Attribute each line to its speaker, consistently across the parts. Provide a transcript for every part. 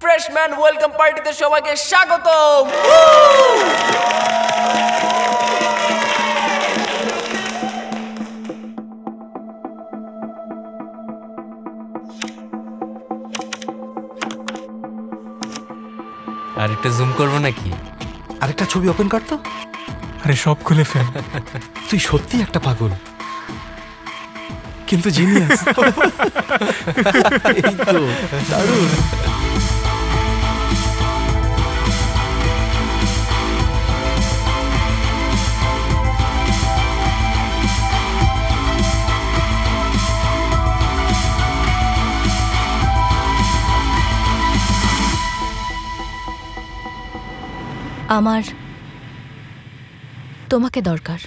Speaker 1: Freshman welcome পার্টিতে সবাইকে স্বাগতম।
Speaker 2: আর একটা জুম করবো নাকি?
Speaker 3: আরেকটা ছবি ওপেন কর তো।
Speaker 4: আরে সব খুলে ফেল।
Speaker 3: তুই সত্যি একটা পাগল, কিন্তু জিনিয়াস। এই তো দারুণ।
Speaker 5: আমার তোমাকে দরকার।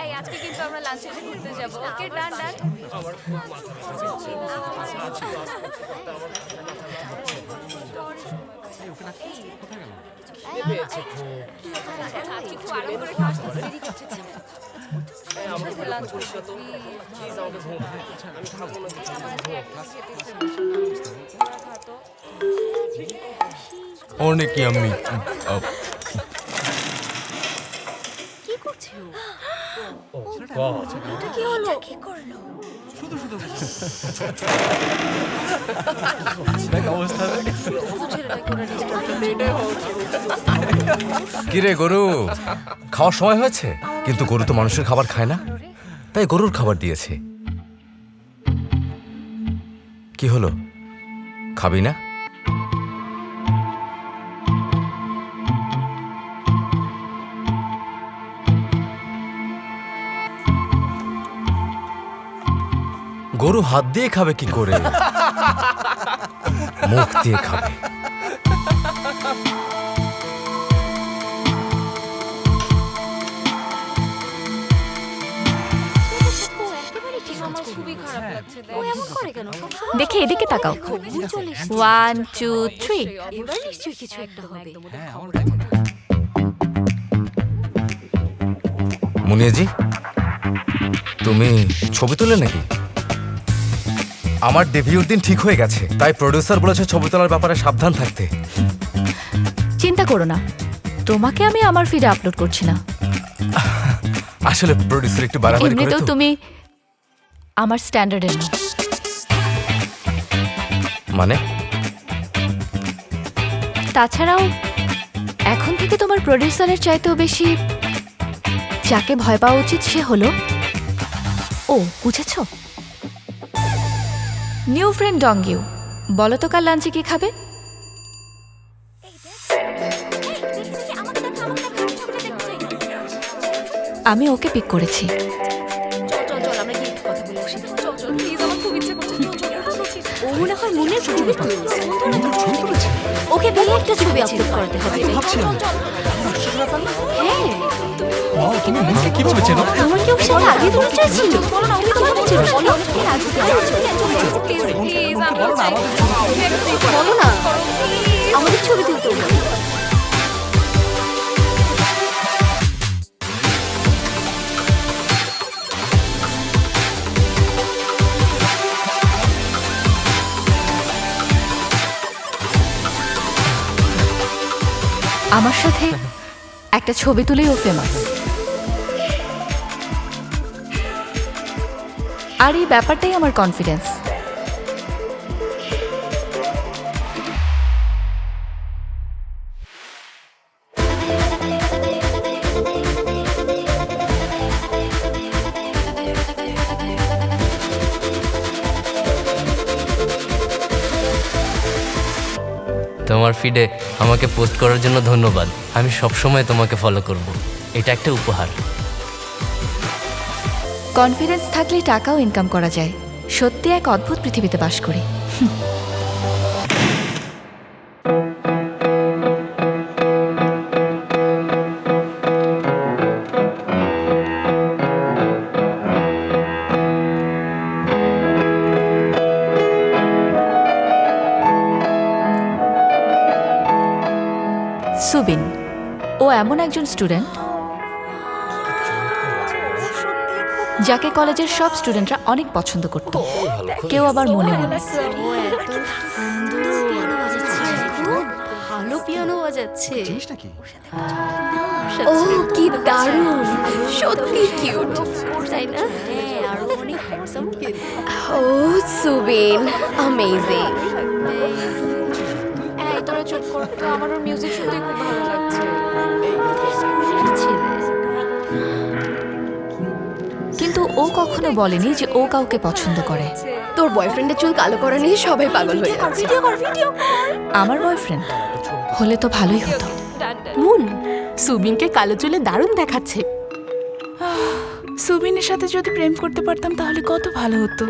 Speaker 6: এই আজকে কিন্তু আমরা লাঞ্চে ঘুরতে যাব। ওকে ডান ডান। আজকে খুব আরাম করে খাওয়া শুরু দেরি করছে কেন? সাথে লাঞ্চ করছো তো প্লিজ আমাকে ঘুম আমি খাবো না কিছু।
Speaker 2: অনেক ইয়াম্মি।
Speaker 6: কি করছে ও? এটা কি হলো? কি করলো?
Speaker 7: কিরে গরু, খাওয়ার সময় হয়েছে? কিন্তু গরু তো মানুষের খাবার খায় না, তাই গরুর খাবার দিয়েছে। কি হলো, খাবি না? গরু হাত দিয়ে খাবে কি করে? মুখ দিয়ে খাবে।
Speaker 6: আমার খুবই খারাপ লাগছে। ও এমন করে কেন?
Speaker 5: দেখে এদিকে তাকাও। 1 2 3।
Speaker 6: এবার নিশ্চয়ই কিছু একটা হবে।
Speaker 7: মুনিয়াজি, তুমি ছবি তোলে নাকি? আমার ডেবিউর দিন ঠিক হয়ে গেছে, তাই প্রডিউসার বলেছে ছবি তোলার ব্যাপারে সাবধান থাকতে।
Speaker 5: চিন্তা করো না, তোমাকে আমি আমার ফিডে আপলোড করছি না।
Speaker 7: আসলে প্রডিউসার একটু বাড়াবাড়ি করে
Speaker 5: এমনিতেও
Speaker 7: তো।
Speaker 5: তুমি আমার স্ট্যান্ডার্ডের না।
Speaker 7: মানে?
Speaker 5: তাছাড়াও এখন থেকে তোমার প্রডিউসারের চাইতেও বেশি যাকে ভয় পাওয়া উচিত সে হলো ও। বুঝেছ? New friend Donggyu. বলো তো কাল লাঞ্চে কি খাবে? আমি ওকে পিক করেছি।
Speaker 6: চল আমরা গিয়ে একটু কথা বলে আসি। চল প্লিজ, আমার খুব ইচ্ছে করছে। ও মনে হয় মনের ছবি তুলছে। ওকে দিয়ে একটা ছবি আপলোড করতে হবে। হ্যাঁ,
Speaker 4: তুমি আমাকে কিভাবে চেনো?
Speaker 6: আমার কি ওর সাথে আগে পরিচয় ছিল? বলো না, ওকে কিভাবে চেনো? বলো প্লিজ, আমি চাই। বলো না, আমাদের ছবি তুলতে হবে।
Speaker 5: আমার সাথে একটা ছবি তুলেই ও ফেমাস। আর এই ব্যাপারটাই আমার কনফিডেন্স।
Speaker 2: তোমার ফিডে আমাকে পোস্ট করার জন্য ধন্যবাদ। আমি সবসময় তোমাকে ফলো করব। এটা একটা উপহার।
Speaker 5: কনফিডেন্স থাকলে টাকাও ইনকাম করা যায়। সত্যি এক অদ্ভুত পৃথিবীতে বাস করি। সুবিন, ও এমন একজন স্টুডেন্ট যাকে কলেজের সব স্টুডেন্টরা অনেক পছন্দ করত, কেউ আবার মনে মনে।
Speaker 6: ভালো পিয়ানো বাজাচ্ছে।
Speaker 3: নাকি
Speaker 6: ও কি দারুণ, সত্যি কিউট, তাই না? আর অনেক হ্যান্ডসাম। ও সুবিন, অ্যামেজিং। এই তোরা চুপ কর তো, আমার ওর মিউজিক শুনতে খুব ভালো লাগছে।
Speaker 5: কিন্তু ও কখনো বলেনি যে ও কাউকে পছন্দ করে।
Speaker 6: তোর বয়ফ্রেন্ডের চুল কালো করা নিয়ে সবাই পাগল হয়ে যাচ্ছে। ভিডিও কর, ভিডিও কর।
Speaker 5: আমার বয়ফ্রেন্ড হলে তো ভালোই হতো।
Speaker 8: মুন, সুবিনকে কালো চুলে দারুণ দেখাচ্ছে।
Speaker 9: সুবিনের সাথে যদি প্রেম করতে পারতাম তাহলে কত ভালো হতো।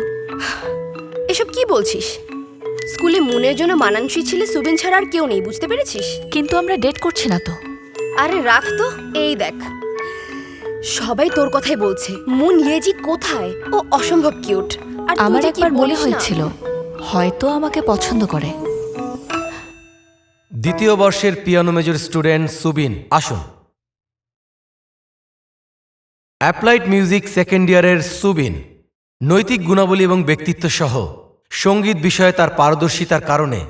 Speaker 6: এসব কি বলছিস? স্কুলে মুনের জন্য মানানসই ছেলে সুবিন ছাড়া আর কেউ নেই, বুঝতে পেরেছিস?
Speaker 5: কিন্তু আমরা ডেট করছি না তো।
Speaker 6: আরে রাখ তো, এই দেখ সবাই তোর কথাই বলছে। মুন ইয়েজি কোথায়? ও অসম্ভব কিউট। আর তুই
Speaker 5: আমার
Speaker 6: যে কি
Speaker 5: একবার মনে
Speaker 6: বলিস না।
Speaker 5: হয়েছিল হয়তো আমাকে পছন্দ করে।
Speaker 7: দ্বিতীয় বর্ষের পিয়ানো মেজর স্টুডেন্ট সুবিন, আসুন। অ্যাপ্লাইড মিউজিক সেকেন্ড ইয়ারের সুবিন নৈতিক গুণাবলী এবং ব্যক্তিত্ব সহ সঙ্গীত বিষয়ে তার পারদর্শিতার কারণে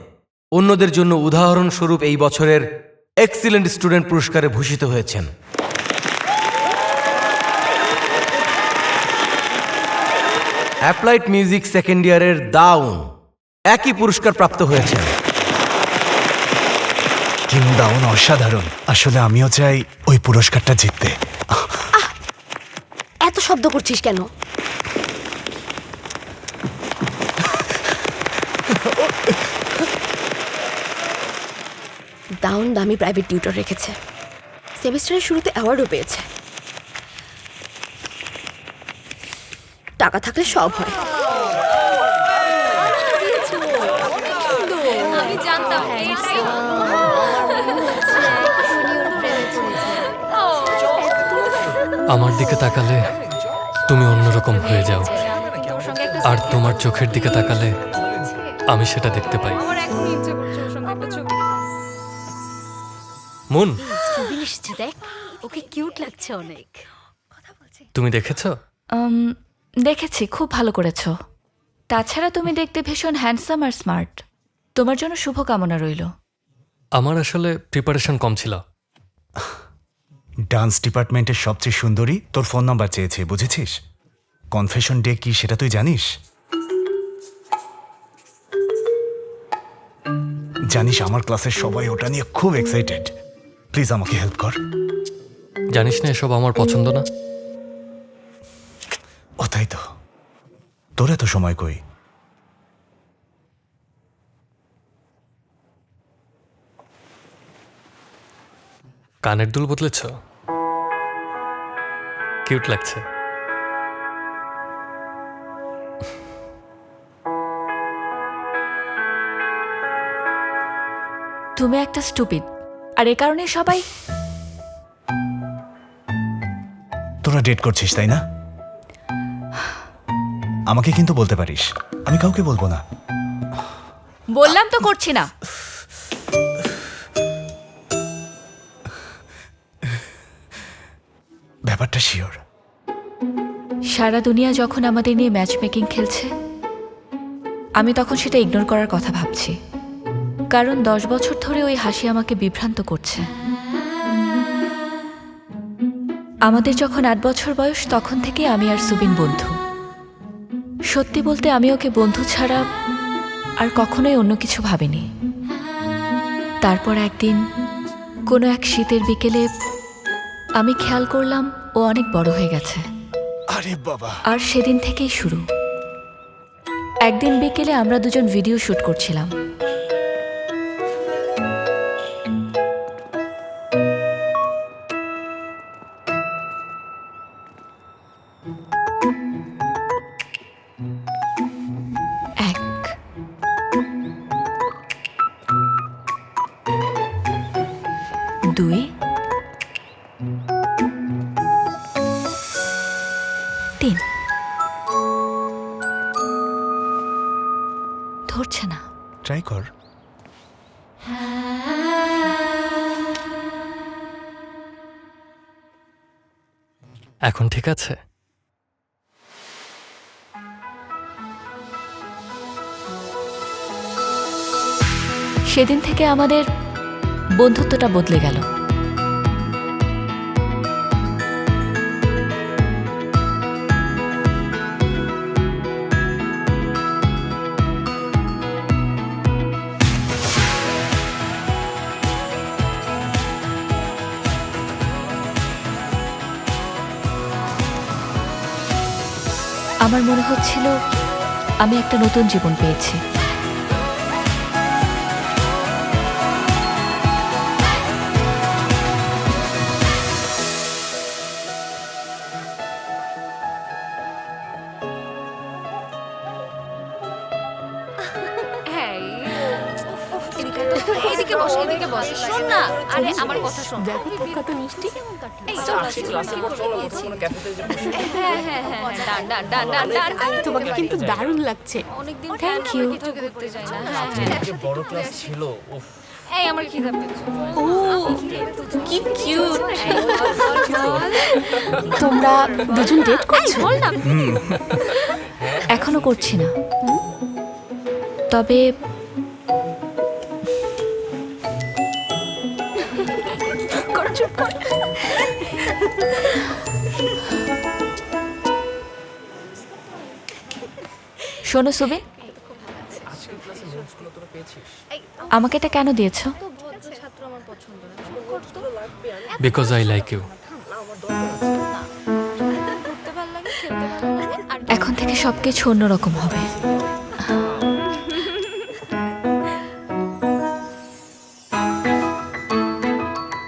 Speaker 7: অন্যদের জন্য উদাহরণস্বরূপ এই বছরের এক্সিলেন্ট স্টুডেন্ট পুরস্কারে ভূষিত হয়েছেন। অ্যাপ্লাইড মিউজিক সেকেন্ড ইয়ারের দাউন একই পুরস্কার প্রাপ্ত হয়েছেন।
Speaker 3: কিম দাউন অসাধারণ। আসলে আমিও চাই ওই পুরস্কারটা জিততে।
Speaker 6: এত শব্দ করছিস কেন? দাউন দামি প্রাইভেট টিউটর রেখেছে, সেমিস্টারের শুরুতে অ্যাওয়ার্ডও পেয়েছে। টাকা থাকলে সব হয়। আমি জানতাম
Speaker 4: আমার দিকে তাকালে তুমি অন্যরকম হয়ে যাও, আর তোমার চোখের দিকে তাকালে আমি সেটা দেখতে পাই। মুন,
Speaker 6: সুবিন এসেছে, দেখ ওকে কিউট লাগছে অনেক।
Speaker 4: তুমি দেখেছো?
Speaker 5: দেখেছি, খুব ভালো করেছো। তাছাড়া তুমি দেখতে ভীষণ হ্যান্ডসাম আর স্মার্ট। তোমার জন্য শুভকামনা রইল।
Speaker 4: আমার আসলে প্রিপারেশন কম ছিল।
Speaker 3: ডান্স ডিপার্টমেন্টের সবচেয়ে সুন্দরী তোর ফোন নাম্বার চেয়েছে, বুঝেছিস? কনফেশন ডে কি সেটা তুই জানিস? জানিস আমার ক্লাসের সবাই ওটা নিয়ে খুব এক্সাইটেড। প্লিজ আমাকে হেল্প কর।
Speaker 4: জানিস না এসব আমার পছন্দ না।
Speaker 3: ও তাই তো, তোর এত সময় কই?
Speaker 4: কানের দুল বদলেছ, কিউট লাগছে।
Speaker 5: তুমি একটা স্টুপিড, আর এ কারণে সবাই।
Speaker 3: তোরা ডেট করছিস তাই না? আমাকে কিন্তু বলতে পারিস, আমি কাউকে বলবো না।
Speaker 5: বললাম তো করছি না।
Speaker 3: ব্যাপারটা শিওর।
Speaker 5: সারা দুনিয়া যখন আমাদের নিয়ে ম্যাচ মেকিং খেলছে, আমি তখন সেটা ইগনোর করার কথা ভাবছি। কারণ 10 বছর ধরে ওই হাসি আমাকে বিভ্রান্ত করছে। আমাদের যখন 8 বছর বয়স, তখন থেকে আমি আর সুবিন বন্ধু। সত্যি বলতে আমি ওকে বন্ধু ছাড়া আর কখনোই অন্য কিছু ভাবিনি। তারপর একদিন কোনো এক শীতের বিকেলে আমি খেয়াল করলাম ও অনেক বড় হয়ে গেছে।
Speaker 3: আরে বাবা,
Speaker 5: আর সেদিন থেকেই শুরু। একদিন বিকেলে আমরা দুজন ভিডিও শুট করছিলাম। 2 3 ধরছে না।
Speaker 3: ট্রাই কর।
Speaker 4: এখন ঠিক আছে?
Speaker 5: সেদিন থেকে আমাদের বন্ধুত্বটা বদলে গেল। আমার মনে হচ্ছিল আমি একটা নতুন জীবন পেয়েছি।
Speaker 6: হ্যাঁ এদিকে বস, এদিকে বস। শোন না, আরে আমার কথা শোন।
Speaker 8: দেখো তো কত মিষ্টি।
Speaker 6: এই চল,
Speaker 1: ক্লাসে চলো কোনো ক্যাফেতে যাব।
Speaker 6: হ্যাঁ হ্যাঁ হ্যাঁ, ডান ডান ডান ডান ডান ডান।
Speaker 8: তোমাকে কিন্তু দারুণ লাগছে।
Speaker 6: অনেকদিন
Speaker 5: Thank you.
Speaker 6: কিছু করতে যাই না। হ্যাঁ হ্যাঁ।
Speaker 1: যে বড় ক্লাস ছিল উফ।
Speaker 6: এই আমার খিদে পেয়েছে।
Speaker 8: ও কি কিউট। তোমরা দুজন ডেট করছো?
Speaker 6: বল না।
Speaker 5: এখনো করছি না, তবে শোনো সুবে, আমাকে এটা কেন দিয়েছো?
Speaker 4: Because I like you.
Speaker 5: এখন থেকে সবকিছু অন্যরকম হবে।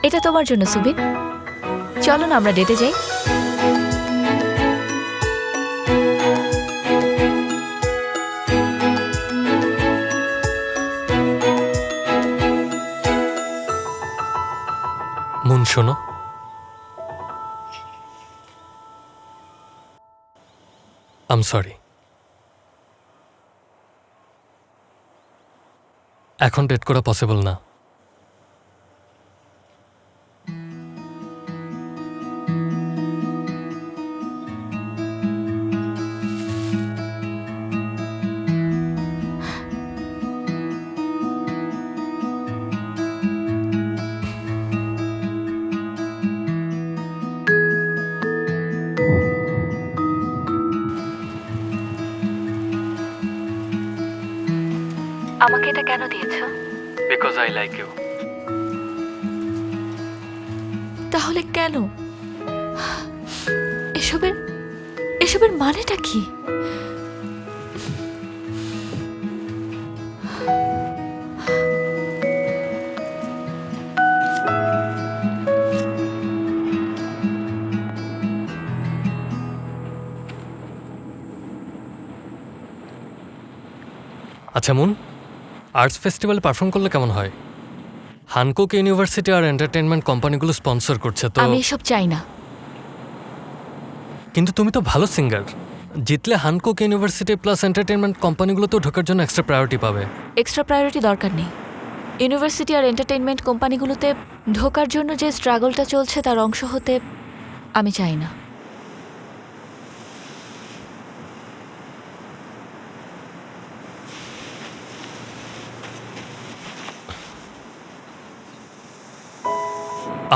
Speaker 5: এটা তোমার জন্য সুবিন। চলো না আমরা ডেটে যাই।
Speaker 4: মুন শোনো, আম সরি। এখন ডেট করা পসিবল না।
Speaker 5: আমাকে এটা কেন দিয়েছো?
Speaker 4: Because I like you.
Speaker 5: তাহলে কেন? এসবের এসবের মানেটা কি?
Speaker 4: আচ্ছা মুন, আর্টস ফেস্টিভ্যালে পারফর্ম করলে কেমন হয়? হানকুক ইউনিভার্সিটি আর এন্টারটেনমেন্ট কোম্পানিগুলো স্পন্সর করছে তো।
Speaker 5: আমি এসব চাই না।
Speaker 4: কিন্তু তুমি তো ভালো সিঙ্গার। জিতলে হানকুক ইউনিভার্সিটি প্লাস এন্টারটেনমেন্ট কোম্পানিগুলোতেও ঢোকার জন্য এক্সট্রা প্রায়োরিটি পাবে।
Speaker 5: এক্সট্রা প্রায়োরিটি দরকার নেই। ইউনিভার্সিটি আর এন্টারটেইনমেন্ট কোম্পানিগুলোতে ঢোকার জন্য যে স্ট্রাগলটা চলছে তার অংশ হতে আমি চাই না।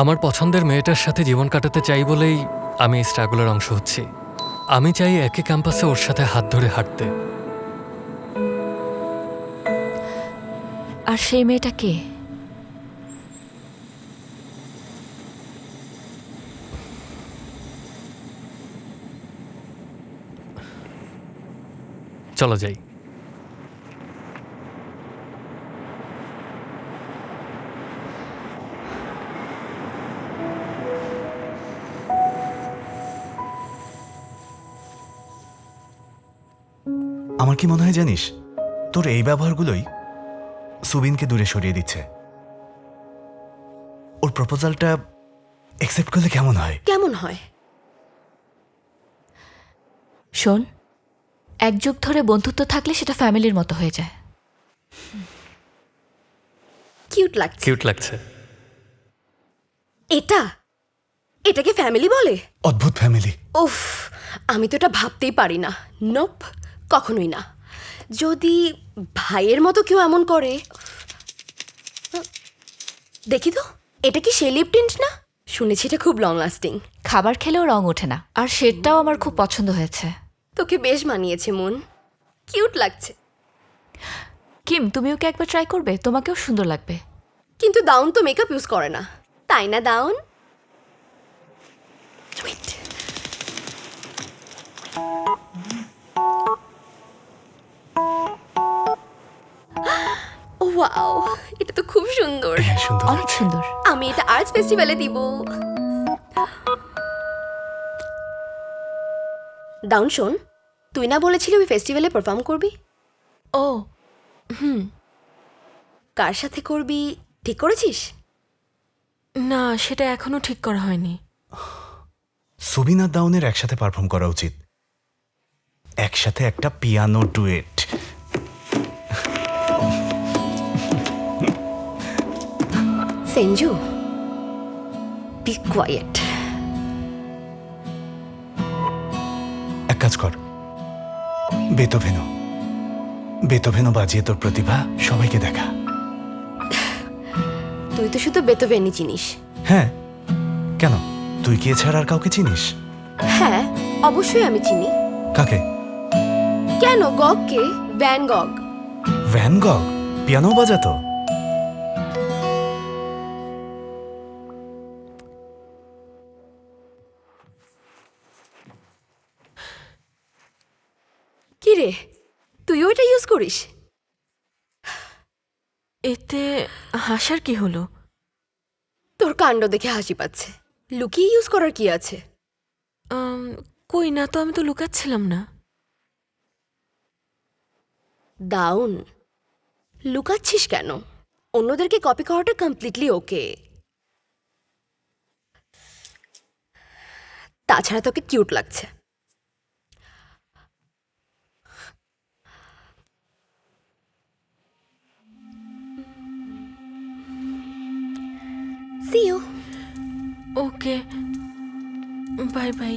Speaker 4: আমার পছন্দের মেয়েটার সাথে জীবন কাটাতে চাই বলেই আমি এই স্ট্রাগলের অংশ হচ্ছি। আমি চাই একই ক্যাম্পাসে ওর সাথে হাত ধরে হাঁটতে।
Speaker 5: আর সেই মেয়েটা কে?
Speaker 4: চলো যাই।
Speaker 3: আমার কি মনে হয় জানিস, তোর এই ব্যবহারগুলোই সুবিনকে দূরে সরিয়ে দিচ্ছে। ওর প্রপোজালটা অ্যাকসেপ্ট করলে কেমন হয়?
Speaker 6: কেমন হয়?
Speaker 5: শোন, এক যুগ ধরে বন্ধুত্ব থাকলে সেটা ফ্যামিলির মতো হয়ে যায়।
Speaker 6: কিউট লাগছে।
Speaker 4: কিউট লাগছে।
Speaker 6: এটাকে ফ্যামিলি বলে?
Speaker 3: অদ্ভুত ফ্যামিলি।
Speaker 6: উফ, আমি তো এটা ভাবতেই পারি না। নোপ, কখনোই না। যদি ভাইয়ের মতো কেউ এমন করে। দেখি তো, এটা কি সে লিপ টিন্ট না? শুনেছি এটা খুব লং লাস্টিং।
Speaker 5: খাবার খেলেও রং ওঠে না, আর শেডটাও আমার খুব পছন্দ হয়েছে।
Speaker 6: তোকে বেশ মানিয়েছে মন, কিউট লাগছে।
Speaker 5: কিম, তুমি ওকে একবার ট্রাই করবে, তোমাকেও সুন্দর লাগবে।
Speaker 6: কিন্তু দাউন তো মেকআপ ইউজ করে না, তাই না দাউন? Wait. ওয়াও, এটা তো খুব সুন্দর।
Speaker 3: হ্যাঁ, সুন্দর।
Speaker 5: অনেক সুন্দর।
Speaker 6: আমি এটা আর্টস ফেস্টিভ্যালে দিব। দাউন শোন, তুই না বলেছিলি ওই ফেস্টিভ্যালে পারফর্ম করবি?
Speaker 5: ও,
Speaker 6: কার সাথে করবি ঠিক করেছিস?
Speaker 8: না, সেটা এখনো ঠিক করা হয়নি।
Speaker 3: সুবিন আর দাউনের একসাথে পারফর্ম করা উচিত। একসাথে একটা piano duet.
Speaker 6: Senju, be quiet.
Speaker 3: এক কাজ কর, বেতোভেনো বাজিয়ে তোর প্রতিভা সবাইকে দেখা।
Speaker 6: তুই তো শুধু বেতোভেনই চিনিস।
Speaker 3: হ্যাঁ, কেন? তুই কি এছাড়া আর কাউকে চিনিস?
Speaker 6: হ্যাঁ, অবশ্যই আমি চিনি।
Speaker 3: কাকে?
Speaker 6: কেন, গগকে, ভ্যান গগ।
Speaker 3: Van গগ piano বাজাতো?
Speaker 6: কি রে, তুইও এটা ইউজ করিস?
Speaker 8: এতে হাসার কি হলো?
Speaker 6: তোর কাণ্ড দেখে হাসি পাচ্ছে। লুকিয়ে ইউজ করার কি আছে?
Speaker 8: কই না তো, আমি তো লুকাচ্ছিলাম না।
Speaker 6: দাউন, লুকাচ্ছিস কেন? অন্যদেরকে কপি করাটা কমপ্লিটলি ওকে। তাছাড়া তোকে কিউট লাগছে। See you.
Speaker 8: Okay, bye bye.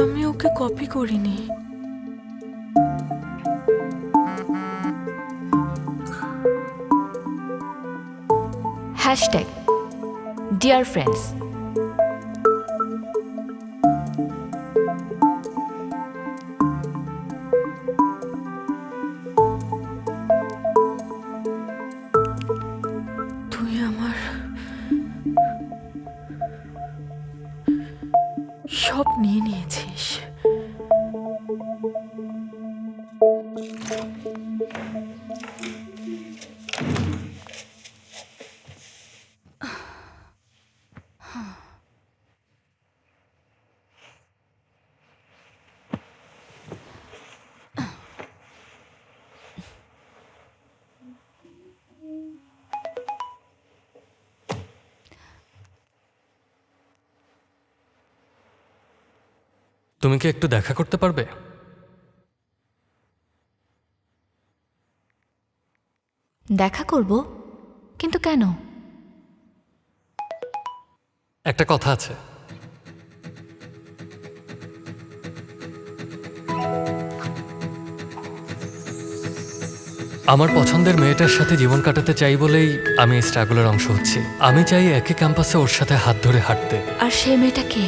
Speaker 8: আমি ওকে কপি করিনি।
Speaker 5: Hashtag dear friends.
Speaker 8: তুই আমার সব নিয়ে নিয়েছিস।
Speaker 4: তুমি কি একটু দেখা করতে পারবে?
Speaker 5: দেখা করব, কিন্তু কেন?
Speaker 4: একটা কথা আছে। আমার পছন্দের মেয়েটার সাথে জীবন কাটাতে চাই বলেই আমি এই স্ট্রাগলের অংশ হচ্ছি। আমি চাই একই ক্যাম্পাসে ওর সাথে হাত ধরে হাঁটতে।
Speaker 5: আর সেই মেয়েটা কে?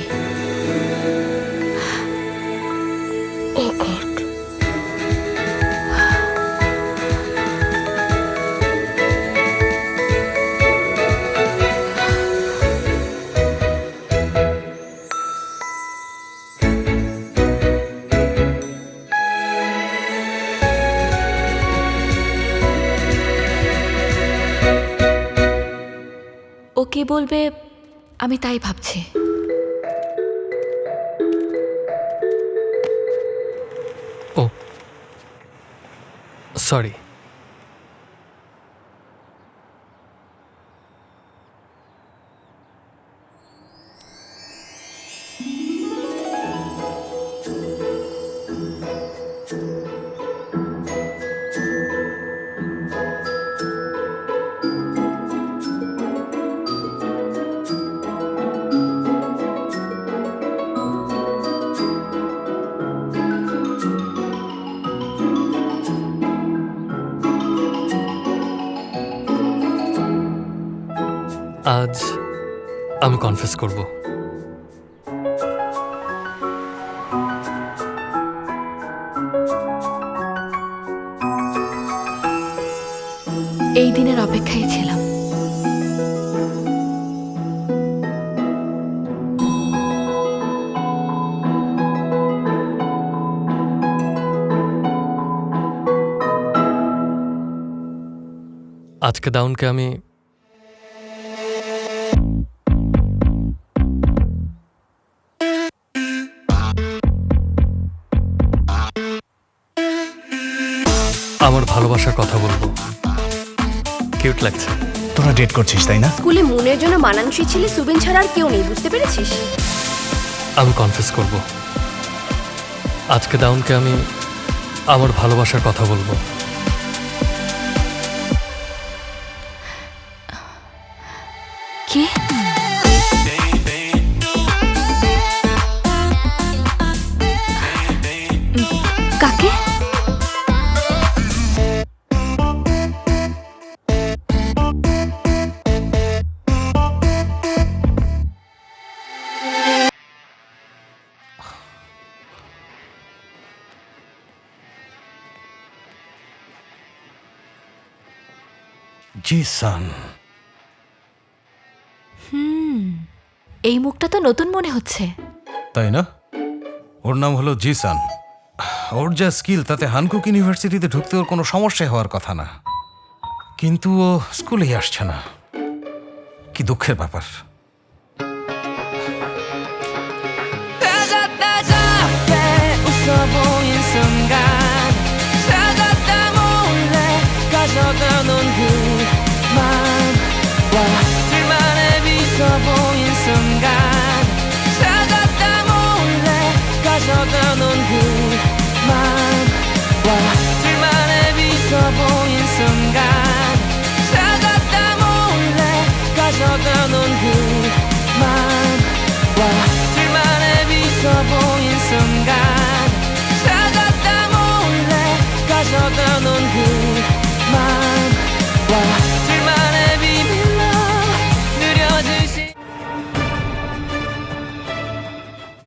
Speaker 5: কি বলবে আমি তাই ভাবছি।
Speaker 4: ও সরি। আজ আমি কনফেস করব।
Speaker 5: এই দিনের অপেক্ষায় ছিলাম।
Speaker 4: আজকে দাউনকে আমি আমার ভালোবাসার কথা বলবো। কিউট লাগছে।
Speaker 3: তোরা ডেট করছিস তাই না?
Speaker 6: স্কুলে মনের জন্য মানানসই ছেলে সুবিন ছাড়া আর কেউ নেই, বুঝতে পেরেছিস?
Speaker 4: আমি কনফেস করব। আজকে দাউনকে আমি আমার ভালোবাসার কথা বলবো।
Speaker 5: কি? কাকে?
Speaker 3: জিসান।
Speaker 5: এই মুখটা তো নতুন মনে হচ্ছে।
Speaker 3: তাই না? ওর নাম হলো জিসান। ওর যা স্কিল তাতে হানকুক ইউনিভার্সিটিতে ঢুকতে ওর কোনো সমস্যা হওয়ার কথা না, কিন্তু ও স্কুলেই আসছে না। কি দুঃখের ব্যাপার।
Speaker 10: 가져다 놓은 그